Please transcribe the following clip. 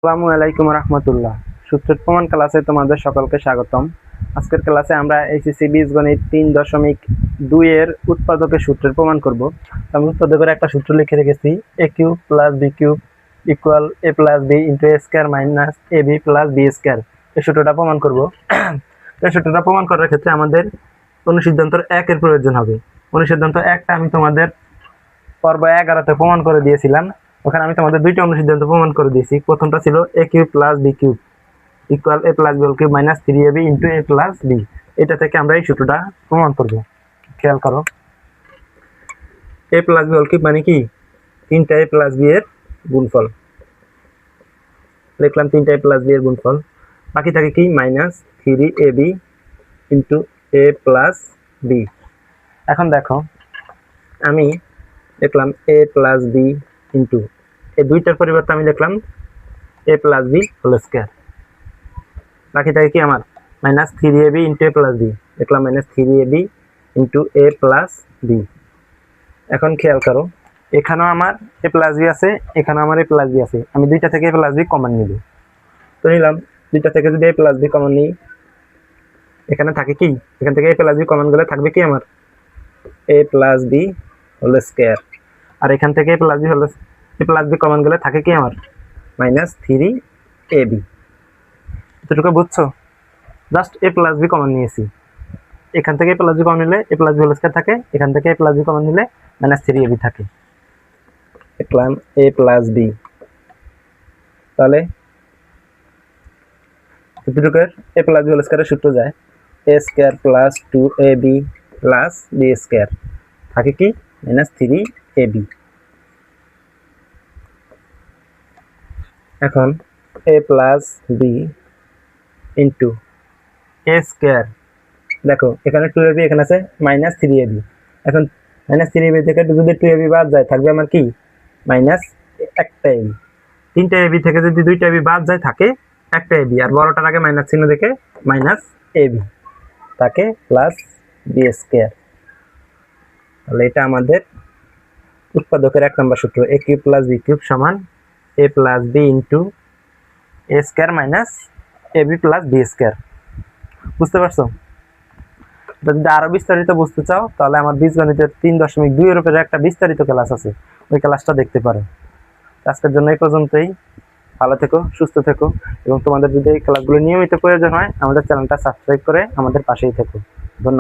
আসসালামু আলাইকুম রহমতুল্লাহ। সূত্রের প্রমাণ ক্লাসে তোমাদের সকলকে স্বাগতম। আজকের ক্লাসে আমরা এইচএসসি বীজগণিত 3.2 এর উৎপাদকের সূত্রের প্রমাণ করব। আমি উৎপাদকের একটা সূত্র লিখে রেখেছি, A cube plus B cube equal A plus B into A square minus A B plus B square. এই সূত্রটা প্রমাণ করব। এই সূত্রটা প্রমাণ করার ক্ষেত্রে আমাদের অনুসিদ্ধান্ত 1 এর প্রয়োজন হবে। অনুসিদ্ধান্ত 1টা আমি তোমাদের পর্ব 11তে প্রমাণ করে দিয়েছিলাম। ওখানে আমি তোমাদের দুইটা অনুসিদ্ধান্ত প্রমাণ করে দিয়েছি। প্রথমটা ছিল A cube plus B cube equal A plus B whole cube minus 3ab into A plus B. এটা থেকে আমরা এই সূত্রটা প্রমাণ করব। খেয়াল করো, A plus B whole cube মানে কি? 3টা এ প্লাস বি এর গুণফল লিখলাম, 3টা এ প্লাস বি এর গুণফল। বাকি থাকে কি? Minus 3ab into A plus B. এখন দেখো, আমি লিখলাম এ প্লাস বি ইন্টু এই দুইটার পরিবর্তে আমি লিখলাম A plus B whole square. বাকি থাকে কি আমার? Minus 3ab into A plus B. লিখলাম minus 3ab into A plus B. এখন খেয়াল করো, এখানেও আমার এ প্লাস বি আছে, এখানেও আমার এ প্লাস বি আছে। আমি দুইটা থেকে এ প্লাস বি কমন নিব। তো নিলাম, দুইটা থেকে যদি এ প্লাস বি কমন নিই, এখানে থাকে কি? এখান থেকে এ প্লাস বি কমন গেলে থাকবে কি আমার? এ প্লাস বি হোল স্কোয়ার। আর এখান থেকে এ প্লাস বি কমন গেলে থাকে কি আমার? Minus 3ab। এতটুকু বুঝছো? Just A plus B common নিয়েছি। এখান থেকে এ প্লাস বি কমন নিলে A plus B whole square থাকে, এখান থেকে এ প্লাস বি কমন নিলে মাইনাস 3ab থাকে। লিখলাম এ প্লাস বি। তাহলে এতটুকুর এ প্লাস বি হোল স্কয়ারের সূত্র যায় A square plus 2ab plus B square, থাকে কি? Minus 3ab। এখন A plus B into A square, দেখো এখানে 2ab, এখানে আছে মাইনাস 3ab। এখন মাইনাস 3ab থেকে যদি 2ab বাদ যায়, থাকবে আমার কি? মাইনাস একটা ab। 3টা ab থেকে যদি 2টা ab বাদ যায়, থাকে একটা ab। আর বড়টার আগে মাইনাস চিহ্ন দেখে মাইনাস ab, তাকে প্লাস বি স্কয়ার। তাহলে এটা আমাদের উৎপাদকের 1 নম্বর সূত্র, এ কিউব প্লাস বি কিউব সমান এ plus B into A square minus A B plus B square. বুঝতে পারছো? যদি আরো বিস্তারিত বুঝতে চাও, তাহলে আমার বীজগণিতের 3.2 এর উপরে একটা বিস্তারিত ক্লাস আছে, ওই ক্লাসটা দেখতে পারো। আজকের জন্য এই পর্যন্তই। ভালো থেকো, সুস্থ থেকো, এবং তোমাদের যদি এই ক্লাসগুলো নিয়মিত প্রয়োজন হয়, আমাদের চ্যানেলটা সাবস্ক্রাইব করে আমাদের পাশেই থেকো। ধন্যবাদ।